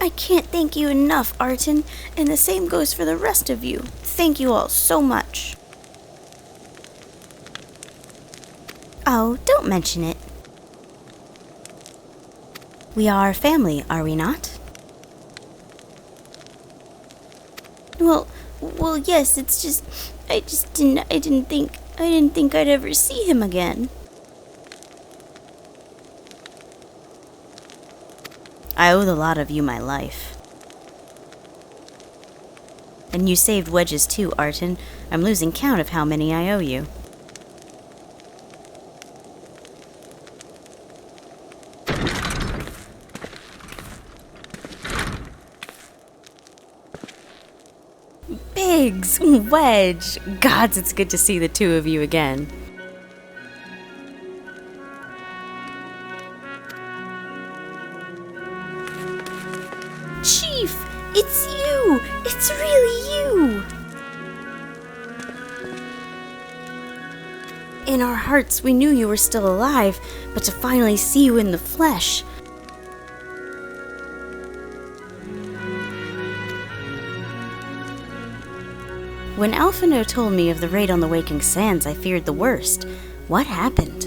I can't thank you enough, Arton, and the same goes for the rest of you. Thank you all so much. Oh, don't mention it. We are family, are we not? Well, yes, it's just, I didn't think I'd ever see him again. I owe the lot of you my life. And you saved Wedge's too, Arton. I'm losing count of how many I owe you. Biggs! Wedge! Gods, it's good to see the two of you again. Chief! It's you! It's really you! In our hearts, we knew you were still alive, but to finally see you in the flesh... When Alphino told me of the raid on the Waking Sands, I feared the worst. What happened?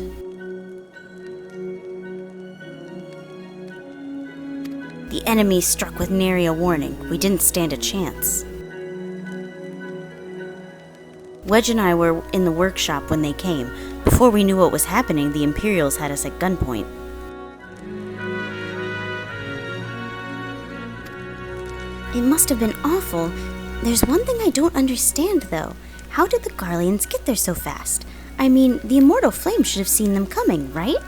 The enemy struck with nary a warning. We didn't stand a chance. Wedge and I were in the workshop when they came. Before we knew what was happening, the Imperials had us at gunpoint. It must have been awful. There's one thing I don't understand, though. How did the Garleans get there so fast? I mean, the Immortal Flame should have seen them coming, right?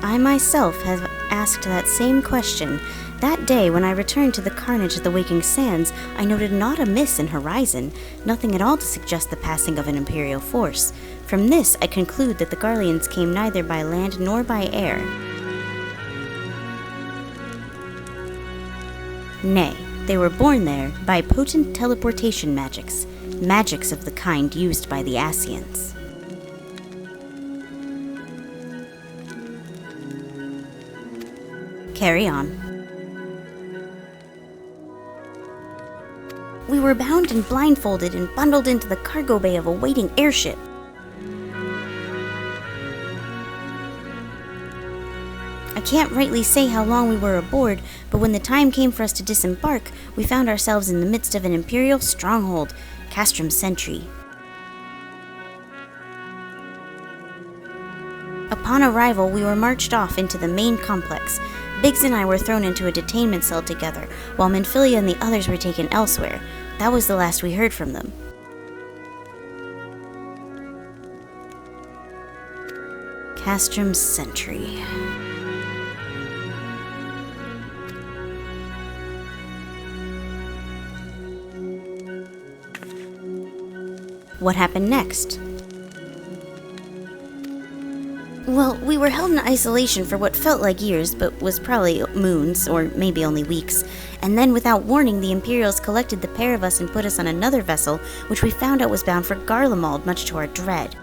I myself have asked that same question. That day, when I returned to the carnage at the Waking Sands, I noted naught amiss in horizon, nothing at all to suggest the passing of an Imperial force. From this, I conclude that the Garleans came neither by land nor by air. Nay, they were born there by potent teleportation magics of the kind used by the Ascians. Carry on. We were bound and blindfolded and bundled into the cargo bay of a waiting airship. I can't rightly say how long we were aboard, but when the time came for us to disembark, we found ourselves in the midst of an Imperial stronghold, Castrum Sentry. Upon arrival, we were marched off into the main complex. Biggs and I were thrown into a detainment cell together, while Minfilia and the others were taken elsewhere. That was the last we heard from them. Castrum Sentry. What happened next? Well, we were held in isolation for what felt like years, but was probably moons, or maybe only weeks. And then, without warning, the Imperials collected the pair of us and put us on another vessel, which we found out was bound for Garlemald, much to our dread.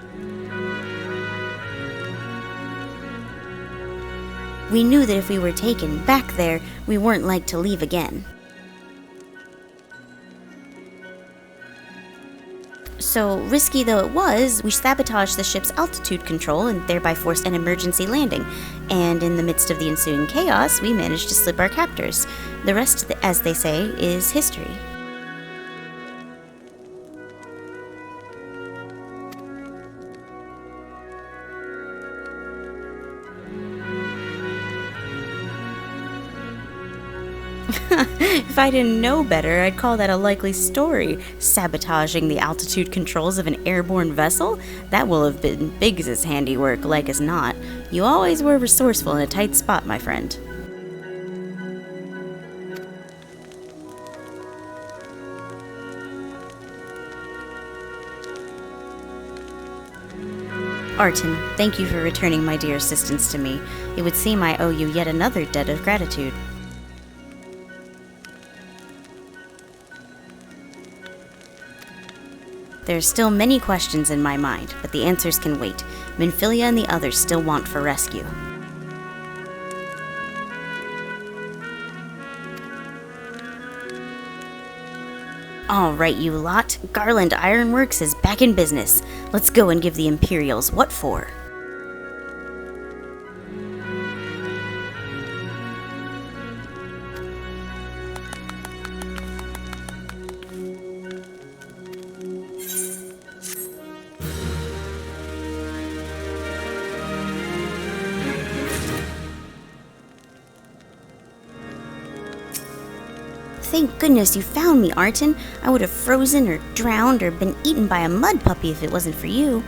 We knew that if we were taken back there, we weren't like to leave again. So, risky though it was, we sabotaged the ship's altitude control and thereby forced an emergency landing. And in the midst of the ensuing chaos, we managed to slip our captors. The rest, as they say, is history. If I didn't know better, I'd call that a likely story. Sabotaging the altitude controls of an airborne vessel? That will have been Biggs' handiwork, like as not. You always were resourceful in a tight spot, my friend. Arton, thank you for returning my dear assistance to me. It would seem I owe you yet another debt of gratitude. There are still many questions in my mind, but the answers can wait. Minfilia and the others still want for rescue. All right, you lot. Garland Ironworks is back in business. Let's go and give the Imperials what for. Thank goodness you found me, Arton. I would have frozen or drowned or been eaten by a mud puppy if it wasn't for you.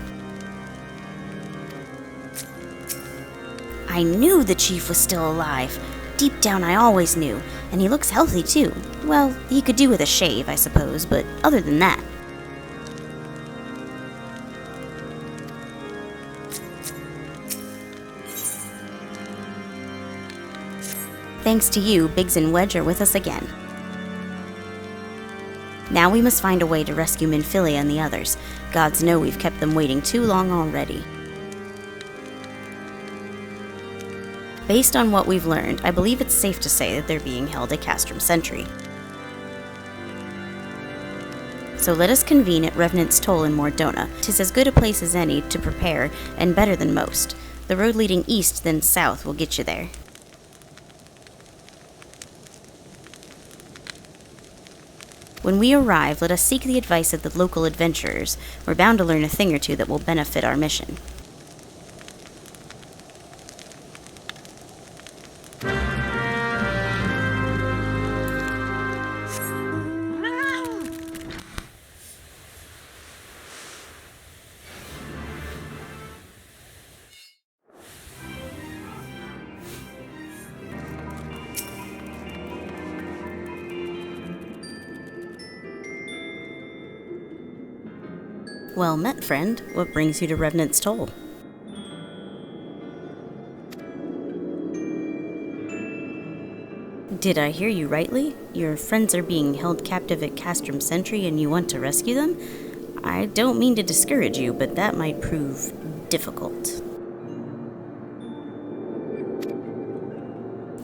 I knew the chief was still alive. Deep down I always knew, and he looks healthy too. Well, he could do with a shave, I suppose, but other than that. Thanks to you, Biggs and Wedge are with us again. Now we must find a way to rescue Minfilia and the others. Gods know we've kept them waiting too long already. Based on what we've learned, I believe it's safe to say that they're being held at Castrum Sentry. So let us convene at Revenant's Toll in Mordona. 'Tis as good a place as any to prepare, and better than most. The road leading east, then south, will get you there. When we arrive, let us seek the advice of the local adventurers. We're bound to learn a thing or two that will benefit our mission. Well met, friend. What brings you to Revenant's Toll? Did I hear you rightly? Your friends are being held captive at Castrum Sentry and you want to rescue them? I don't mean to discourage you, but that might prove difficult.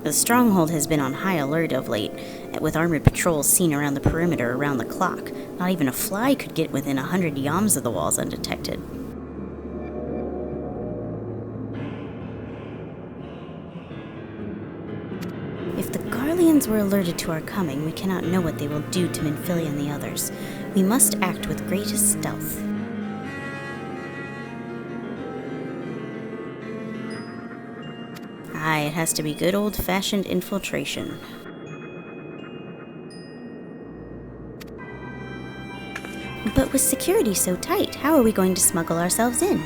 The stronghold has been on high alert of late, with armored patrols seen around the perimeter around the clock. Not even a fly could get within 100 yams of the walls undetected. If the Garleans were alerted to our coming, we cannot know what they will do to Minfilia and the others. We must act with greatest stealth. Aye, it has to be good old-fashioned infiltration. But with security so tight, how are we going to smuggle ourselves in?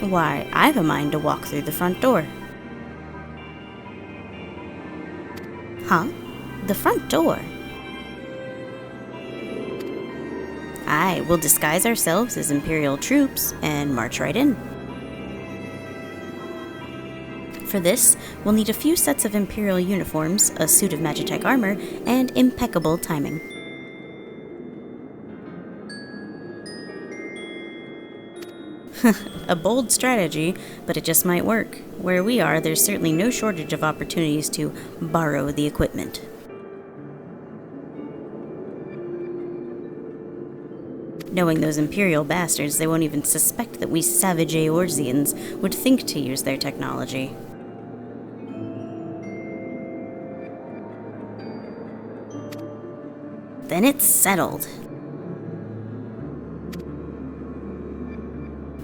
Why, I've a mind to walk through the front door. Huh? The front door? Aye, we'll disguise ourselves as Imperial troops and march right in. For this, we'll need a few sets of Imperial uniforms, a suit of Magitech armor, and impeccable timing. A bold strategy, but it just might work. Where we are, there's certainly no shortage of opportunities to borrow the equipment. Knowing those Imperial bastards, they won't even suspect that we savage Eorzeans would think to use their technology. Then it's settled.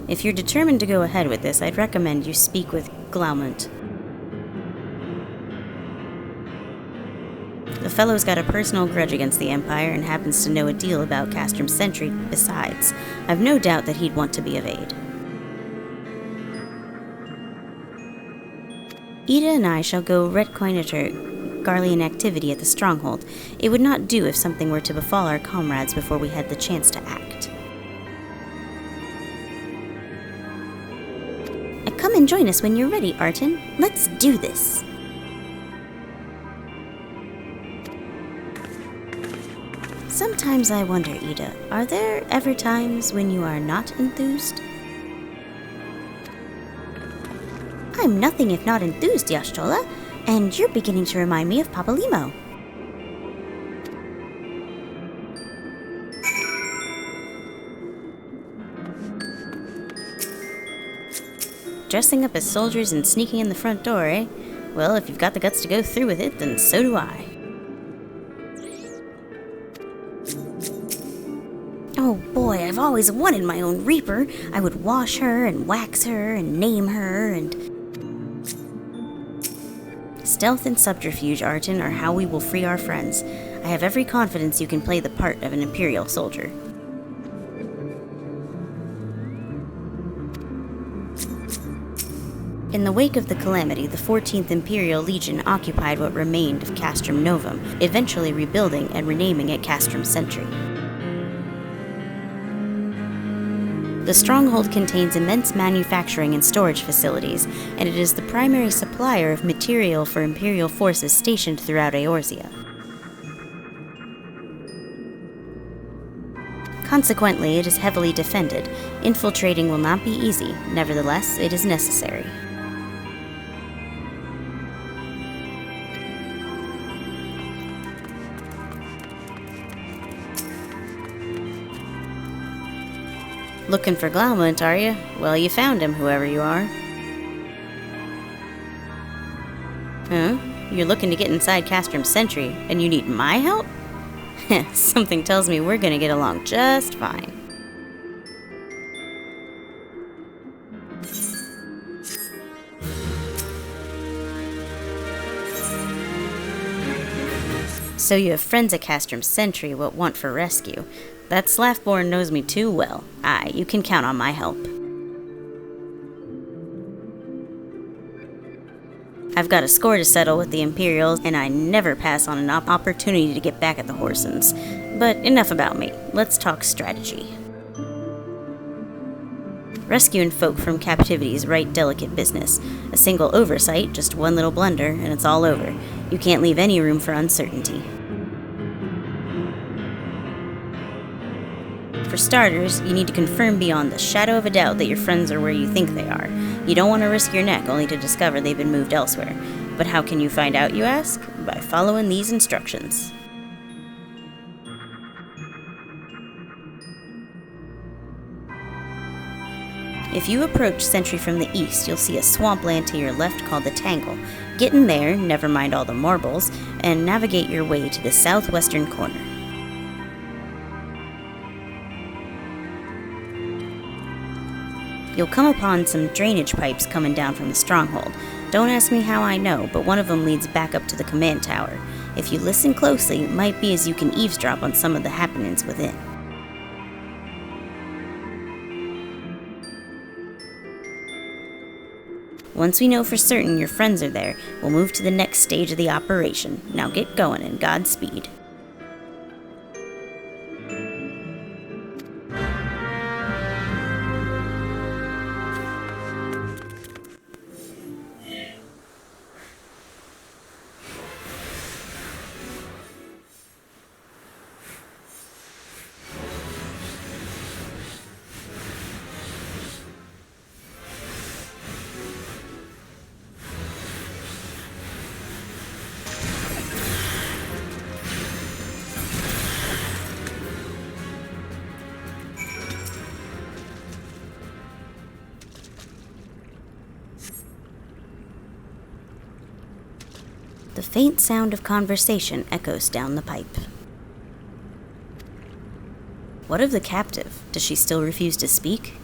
If you're determined to go ahead with this, I'd recommend you speak with Glaumont. The fellow's got a personal grudge against the Empire and happens to know a deal about Castrum Sentry besides. I've no doubt that he'd want to be of aid. Ida and I shall go reconnoiter Garlean activity at the stronghold. It would not do if something were to befall our comrades before we had the chance to act. Come and join us when you're ready, Arton. Let's do this. Sometimes I wonder, Ida, are there ever times when you are not enthused? I'm nothing if not enthused, Yashtola, and you're beginning to remind me of Papa Limo. Dressing up as soldiers and sneaking in the front door, eh? Well, if you've got the guts to go through with it, then so do I. Oh boy, I've always wanted my own Reaper. I would wash her and wax her and name her and... Stealth and subterfuge, Arton, are how we will free our friends. I have every confidence you can play the part of an Imperial soldier. In the wake of the calamity, the 14th Imperial Legion occupied what remained of Castrum Novum, eventually rebuilding and renaming it Castrum Sentry. The stronghold contains immense manufacturing and storage facilities, and it is the primary supplier of material for Imperial forces stationed throughout Eorzea. Consequently, it is heavily defended. Infiltrating will not be easy, nevertheless, it is necessary. Looking for Glaument, are you? Well, you found him, whoever you are. Huh? You're looking to get inside Castrum Sentry, and you need my help? Something tells me we're gonna get along just fine. So you have friends at Castrum Sentry what want for rescue. That Slathborn knows me too well. Aye, you can count on my help. I've got a score to settle with the Imperials, and I never pass on an opportunity to get back at the Horsens. But enough about me. Let's talk strategy. Rescuing folk from captivity is right delicate business. A single oversight, just one little blunder, and it's all over. You can't leave any room for uncertainty. For starters, you need to confirm beyond the shadow of a doubt that your friends are where you think they are. You don't want to risk your neck only to discover they've been moved elsewhere. But how can you find out, you ask? By following these instructions. If you approach Sentry from the east, you'll see a swampland to your left called the Tangle. Get in there, never mind all the marbles, and navigate your way to the southwestern corner. You'll come upon some drainage pipes coming down from the stronghold. Don't ask me how I know, but one of them leads back up to the command tower. If you listen closely, it might be as you can eavesdrop on some of the happenings within. Once we know for certain your friends are there, we'll move to the next stage of the operation. Now get going and Godspeed. The faint sound of conversation echoes down the pipe. What of the captive? Does she still refuse to speak?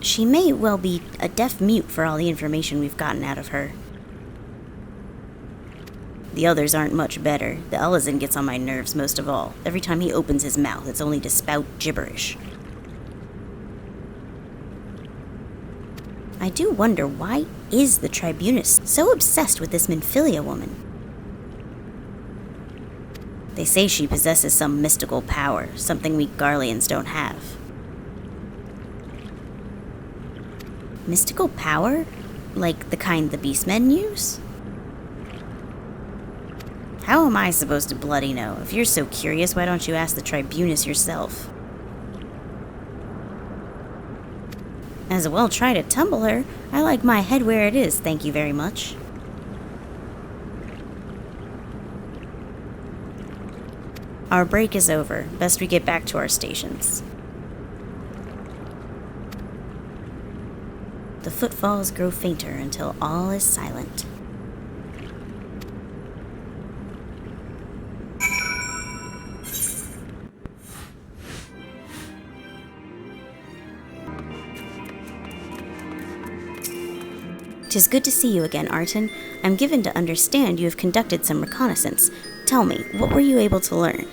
She may well be a deaf mute for all the information we've gotten out of her. The others aren't much better. The Elazin gets on my nerves most of all. Every time he opens his mouth, it's only to spout gibberish. I do wonder, why is the Tribunus so obsessed with this Minfilia woman? They say she possesses some mystical power, something we Garleans don't have. Mystical power? Like the kind the Beastmen use? How am I supposed to bloody know? If you're so curious, why don't you ask the Tribunus yourself? As well try to tumble her. I like my head where it is, thank you very much. Our break is over. Best we get back to our stations. The footfalls grow fainter until all is silent. "'Tis good to see you again, Arton. I'm given to understand you have conducted some reconnaissance. Tell me, what were you able to learn?"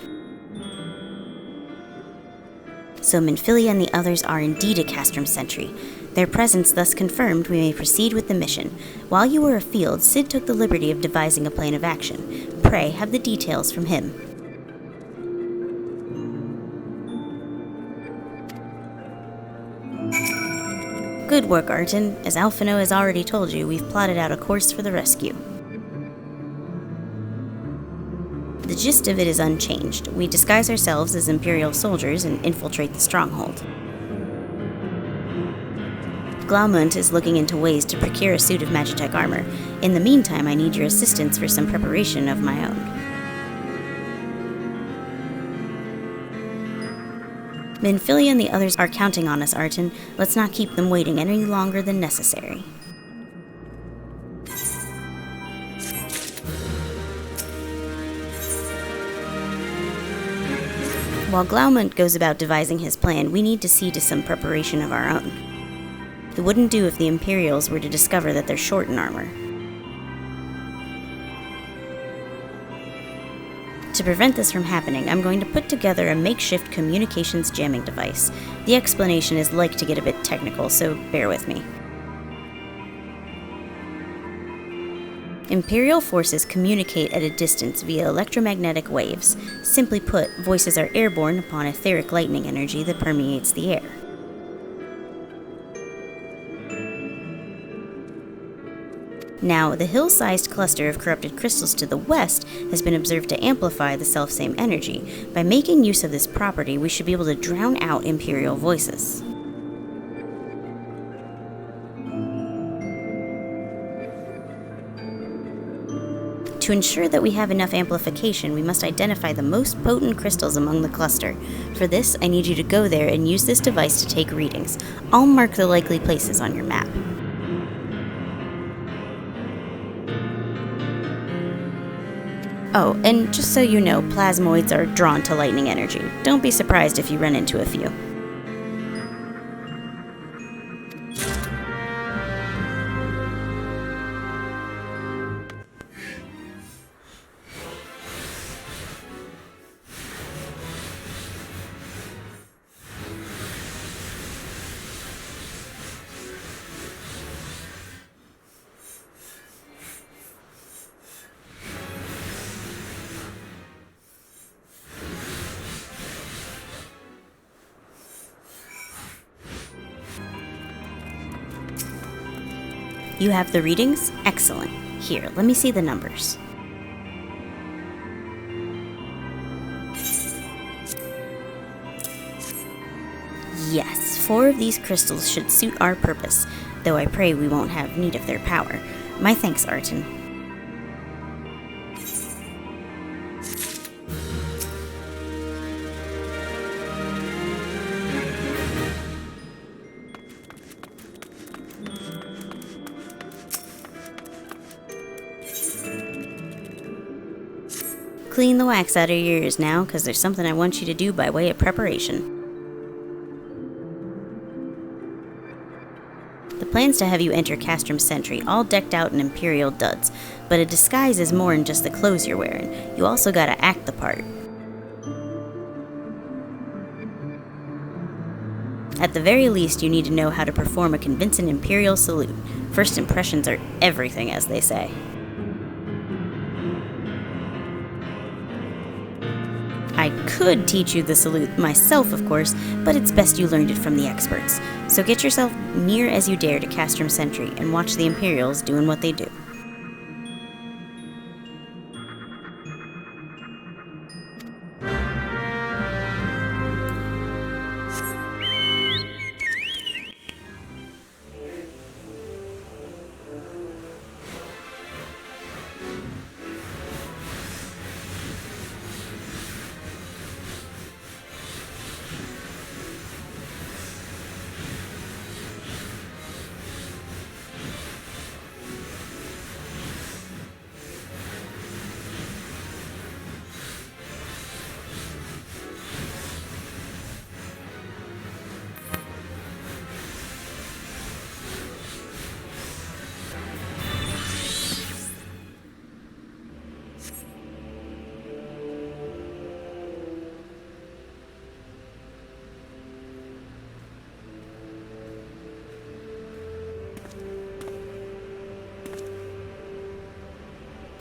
So Minfilia and the others are indeed a Castrum sentry. Their presence thus confirmed, we may proceed with the mission. While you were afield, Sid took the liberty of devising a plan of action. Pray, have the details from him. Good work, Arton. As Alphino has already told you, we've plotted out a course for the rescue. The gist of it is unchanged. We disguise ourselves as Imperial soldiers and infiltrate the stronghold. Glaumunt is looking into ways to procure a suit of Magitech armor. In the meantime, I need your assistance for some preparation of my own. Minfilia and the others are counting on us, Arton. Let's not keep them waiting any longer than necessary. While Glaumunt goes about devising his plan, we need to see to some preparation of our own. It wouldn't do if the Imperials were to discover that they're short in armor. To prevent this from happening, I'm going to put together a makeshift communications jamming device. The explanation is like to get a bit technical, so bear with me. Imperial forces communicate at a distance via electromagnetic waves. Simply put, voices are airborne upon etheric lightning energy that permeates the air. Now, the hill-sized cluster of corrupted crystals to the west has been observed to amplify the selfsame energy. By making use of this property, we should be able to drown out Imperial voices. To ensure that we have enough amplification, we must identify the most potent crystals among the cluster. For this, I need you to go there and use this device to take readings. I'll mark the likely places on your map. Oh, and just so you know, plasmoids are drawn to lightning energy. Don't be surprised if you run into a few. You have the readings? Excellent. Here, let me see the numbers. Yes, 4 of these crystals should suit our purpose, though I pray we won't have need of their power. My thanks, Arton. Clean the wax out of your ears now, because there's something I want you to do by way of preparation. The plan's to have you enter Castrum Sentry, all decked out in Imperial duds, but a disguise is more than just the clothes you're wearing. You also gotta act the part. At the very least, you need to know how to perform a convincing Imperial salute. First impressions are everything, as they say. I could teach you the salute myself, of course, but it's best you learned it from the experts. So get yourself near as you dare to Castrum Sentry and watch the Imperials doing what they do.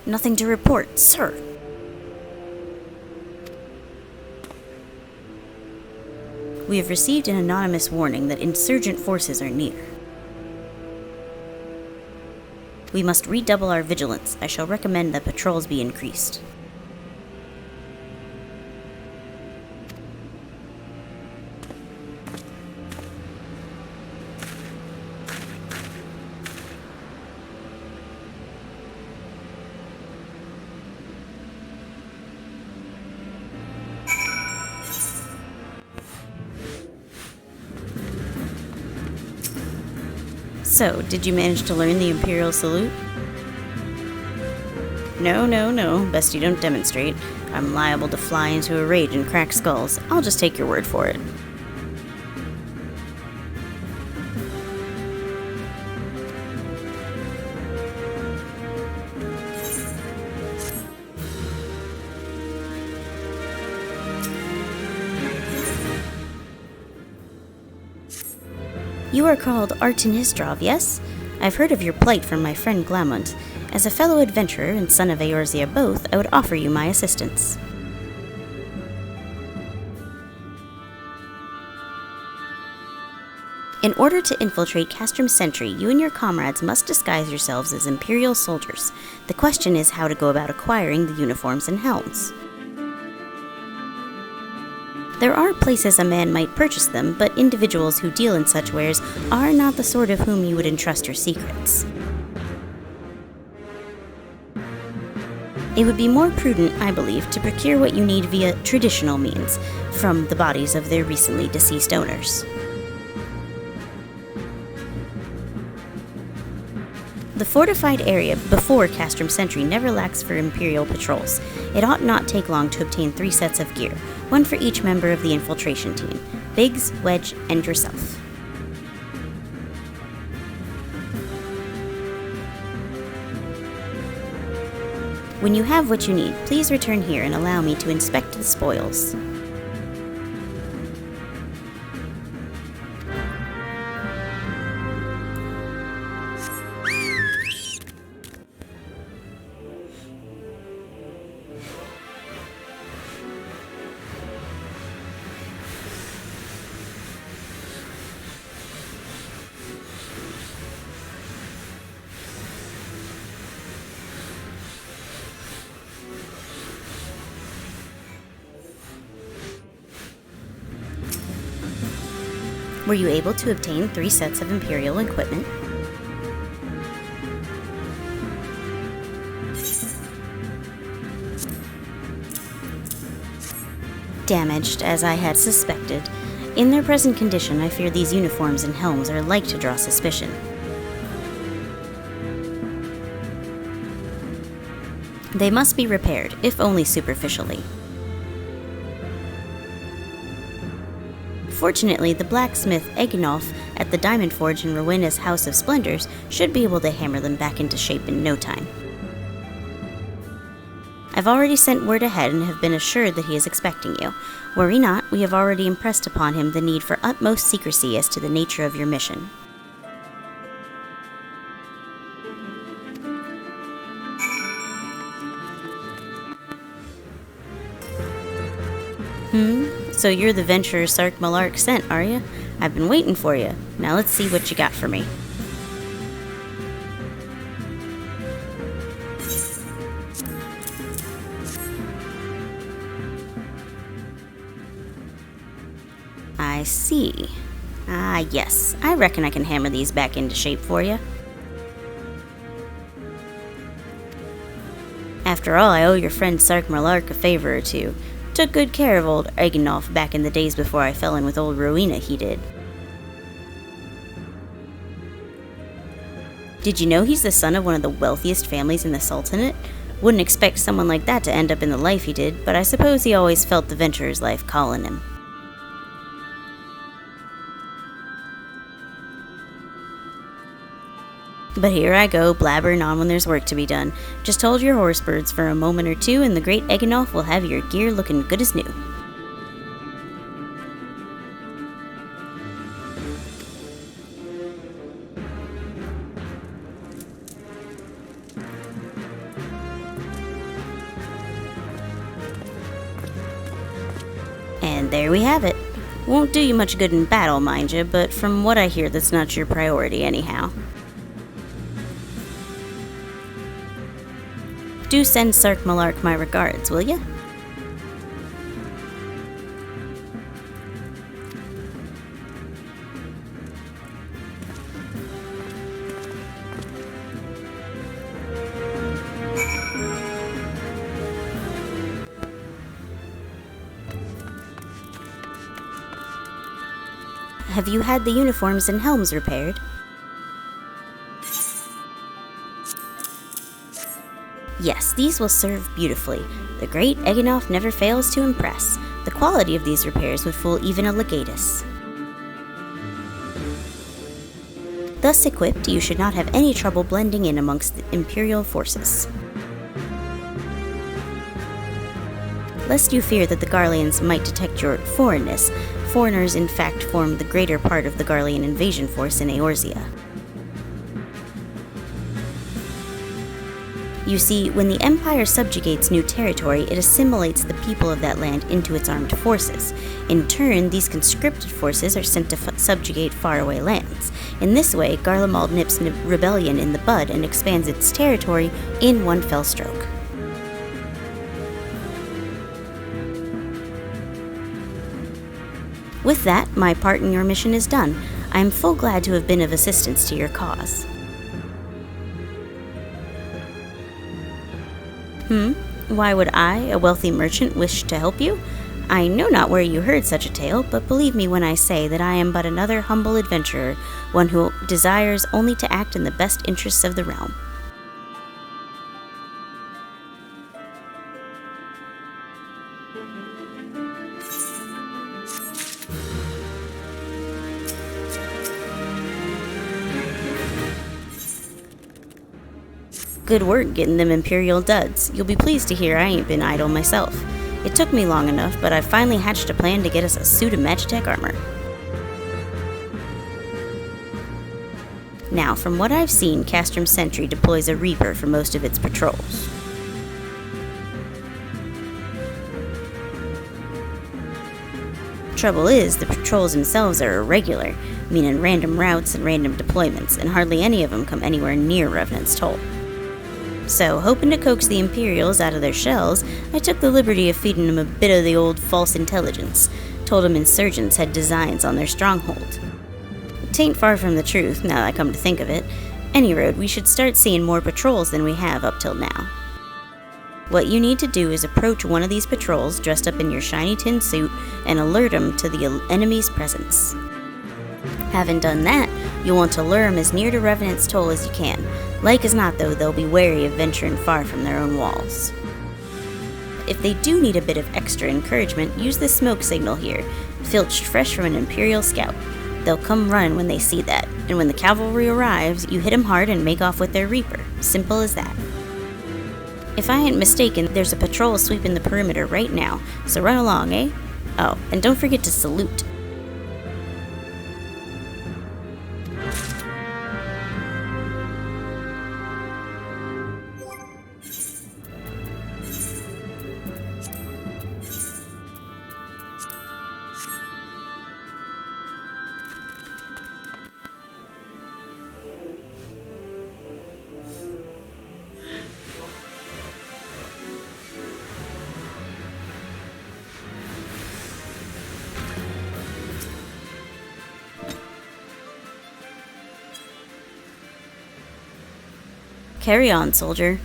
Nothing to report, sir. We have received an anonymous warning that insurgent forces are near. We must redouble our vigilance. I shall recommend that patrols be increased. So, did you manage to learn the Imperial salute? No. Best you don't demonstrate. I'm liable to fly into a rage and crack skulls. I'll just take your word for it. You are called Artin Istrov, yes? I've heard of your plight from my friend Glamont. As a fellow adventurer and son of Eorzea both, I would offer you my assistance. In order to infiltrate Castrum Sentry, you and your comrades must disguise yourselves as Imperial soldiers. The question is how to go about acquiring the uniforms and helms. There are places a man might purchase them, but individuals who deal in such wares are not the sort of whom you would entrust your secrets. It would be more prudent, I believe, to procure what you need via traditional means, from the bodies of their recently deceased owners. The fortified area before Castrum Sentry never lacks for Imperial patrols. It ought not take long to obtain 3 sets of gear, one for each member of the infiltration team, Biggs, Wedge, and yourself. When you have what you need, please return here and allow me to inspect the spoils. Were you able to obtain 3 sets of Imperial equipment? Damaged, as I had suspected. In their present condition, I fear these uniforms and helms are like to draw suspicion. They must be repaired, if only superficially. Fortunately, the blacksmith Egnolf at the Diamond Forge in Rowena's House of Splendors should be able to hammer them back into shape in no time. I've already sent word ahead and have been assured that he is expecting you. Worry not, we have already impressed upon him the need for utmost secrecy as to the nature of your mission. So you're the venturer Sark Malark sent, are you? I've been waiting for you. Now let's see what you got for me. I see. Ah, yes. I reckon I can hammer these back into shape for you. After all, I owe your friend Sark Malark a favor or two. Took good care of old Egnolf back in the days before I fell in with old Rowena, he did. Did you know he's the son of one of the wealthiest families in the Sultanate? Wouldn't expect someone like that to end up in the life he did, but I suppose he always felt the venturer's life calling him. But here I go, blabbering on when there's work to be done. Just hold your horse birds for a moment or two, and the great Egnolf will have your gear looking good as new. And there we have it. Won't do you much good in battle, mind you, but from what I hear, that's not your priority anyhow. Do send Sark Malark my regards, will ya? Have you had the uniforms and helms repaired? Yes, these will serve beautifully. The great Eganoff never fails to impress. The quality of these repairs would fool even a legatus. Thus equipped, you should not have any trouble blending in amongst the Imperial forces. Lest you fear that the Garleans might detect your foreignness, foreigners in fact form the greater part of the Garlean invasion force in Eorzea. You see, when the Empire subjugates new territory, it assimilates the people of that land into its armed forces. In turn, these conscripted forces are sent to subjugate faraway lands. In this way, Garlemald nips rebellion in the bud and expands its territory in one fell stroke. With that, my part in your mission is done. I am full glad to have been of assistance to your cause. Why would I, a wealthy merchant, wish to help you? I know not where you heard such a tale, but believe me when I say that I am but another humble adventurer, one who desires only to act in the best interests of the realm. Good work getting them Imperial duds. You'll be pleased to hear I ain't been idle myself. It took me long enough, but I've finally hatched a plan to get us a suit of Magitech armor. Now, from what I've seen, Castrum Sentry deploys a Reaper for most of its patrols. Trouble is, the patrols themselves are irregular, meaning random routes and random deployments, and hardly any of them come anywhere near Revenant's Toll. So, hoping to coax the Imperials out of their shells, I took the liberty of feeding them a bit of the old false intelligence. Told them insurgents had designs on their stronghold. Tain't far from the truth, now that I come to think of it. Any road, we should start seeing more patrols than we have up till now. What you need to do is approach one of these patrols dressed up in your shiny tin suit and alert them to the enemy's presence. Having done that, you'll want to lure them as near to Revenant's Toll as you can. Like as not, though, they'll be wary of venturing far from their own walls. If they do need a bit of extra encouragement, use this smoke signal here, filched fresh from an Imperial scout. They'll come run when they see that, and when the cavalry arrives, you hit them hard and make off with their Reaper. Simple as that. If I ain't mistaken, there's a patrol sweeping the perimeter right now, so run along, eh? Oh, and don't forget to salute. Carry on, soldier.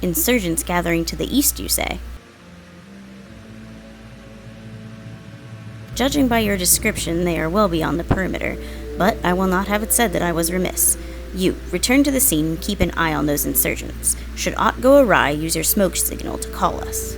Insurgents gathering to the east, you say? Judging by your description, they are well beyond the perimeter, but I will not have it said that I was remiss. You, return to the scene and keep an eye on those insurgents. Should aught go awry, use your smoke signal to call us.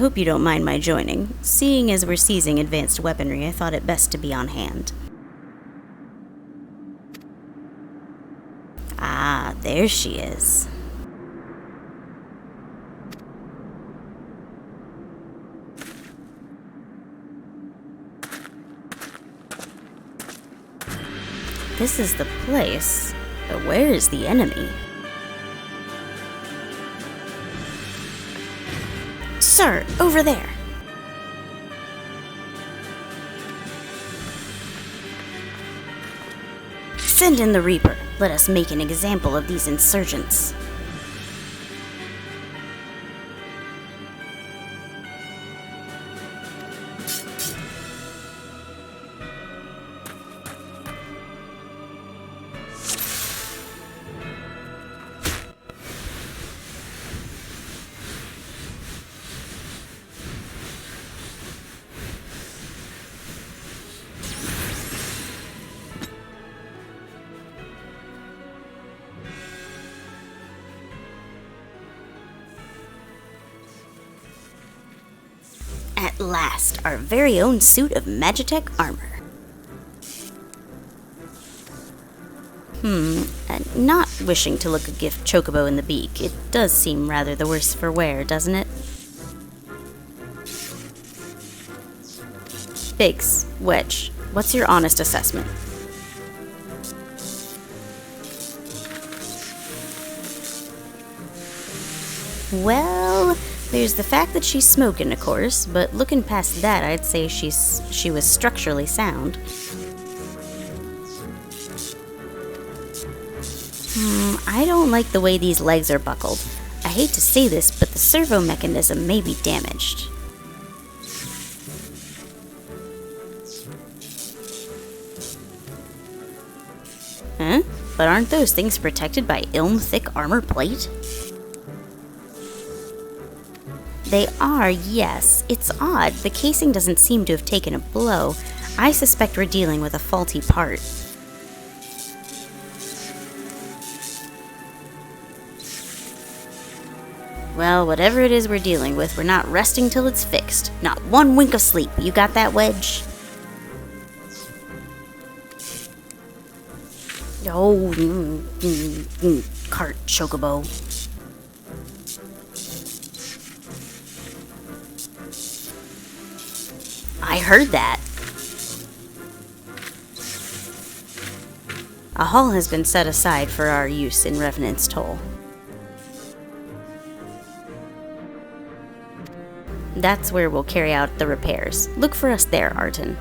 hope you don't mind my joining. Seeing as we're seizing advanced weaponry, I thought it best to be on hand. Ah, there she is. This is the place, but where is the enemy? Sir, over there. Send in the Reaper. Let us make an example of these insurgents. At last, our very own suit of Magitech armor. Not wishing to look a gift chocobo in the beak, it does seem rather the worse for wear, doesn't it? Biggs, Wedge, what's your honest assessment? Well, there's the fact that she's smoking, of course, but looking past that, I'd say she was structurally sound. I don't like the way these legs are buckled. I hate to say this, but the servo mechanism may be damaged. Huh? But aren't those things protected by thick armor plate? They are, yes. It's odd. The casing doesn't seem to have taken a blow. I suspect we're dealing with a faulty part. Well, whatever it is we're dealing with, we're not resting till it's fixed. Not one wink of sleep. You got that, Wedge? Oh, cart chocobo. I heard that. A hall has been set aside for our use in Revenant's Toll. That's where we'll carry out the repairs. Look for us there, Arton.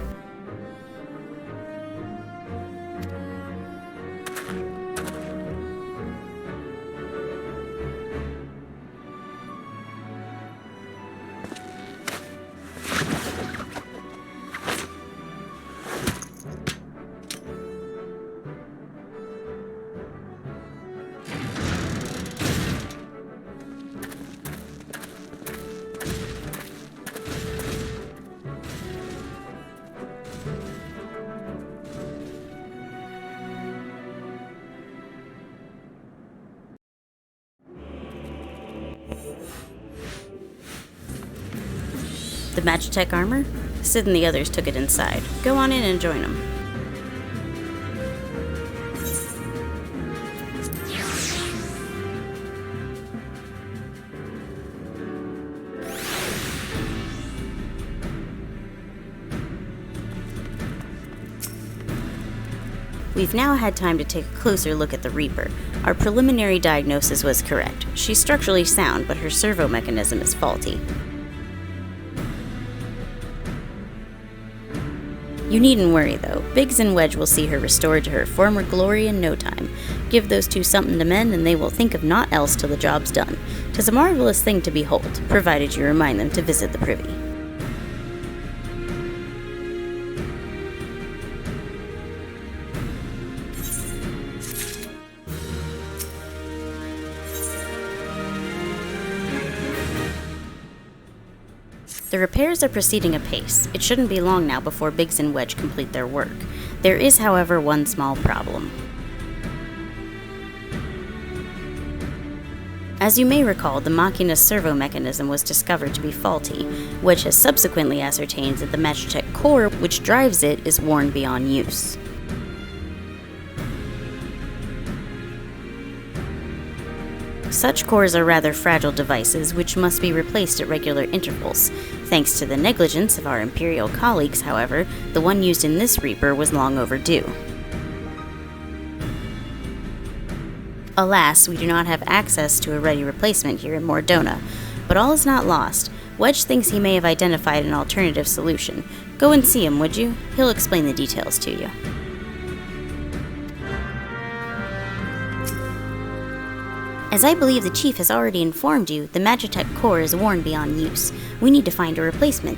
The Magitech armor? Sid and the others took it inside. Go on in and join them. We've now had time to take a closer look at the Reaper. Our preliminary diagnosis was correct. She's structurally sound, but her servo mechanism is faulty. You needn't worry, though. Biggs and Wedge will see her restored to her former glory in no time. Give those two something to mend, and they will think of naught else till the job's done. 'Tis a marvelous thing to behold, provided you remind them to visit the privy. The repairs are proceeding apace. It shouldn't be long now before Biggs and Wedge complete their work. There is, however, one small problem. As you may recall, the Machina's servo mechanism was discovered to be faulty, which has subsequently ascertained that the Magitech core which drives it is worn beyond use. Such cores are rather fragile devices which must be replaced at regular intervals. Thanks to the negligence of our Imperial colleagues, however, the one used in this Reaper was long overdue. Alas, we do not have access to a ready replacement here in Mordona, but all is not lost. Wedge thinks he may have identified an alternative solution. Go and see him, would you? He'll explain the details to you. As I believe the Chief has already informed you, the Magitech core is worn beyond use. We need to find a replacement.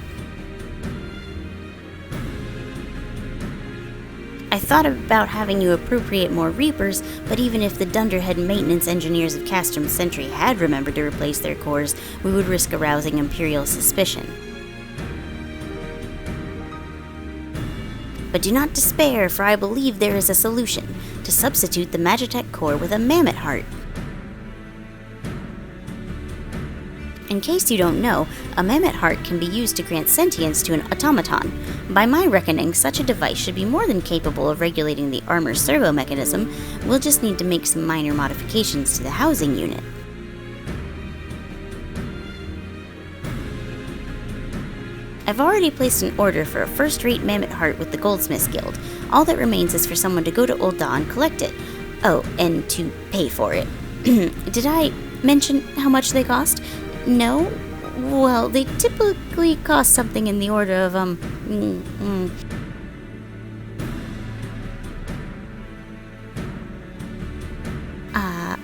I thought about having you appropriate more Reapers, but even if the dunderhead maintenance engineers of Castrum Sentry had remembered to replace their cores, we would risk arousing Imperial suspicion. But do not despair, for I believe there is a solution: to substitute the Magitech core with a mammoth heart. In case you don't know, a mammoth heart can be used to grant sentience to an automaton. By my reckoning, such a device should be more than capable of regulating the armor servo mechanism. We'll just need to make some minor modifications to the housing unit. I've already placed an order for a first-rate mammoth heart with the Goldsmiths Guild. All that remains is for someone to go to Ul'dah and collect it. Oh, and to pay for it. Did I mention how much they cost? No? Well, they typically cost something in the order of,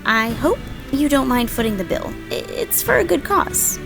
I hope you don't mind footing the bill. It's for a good cause.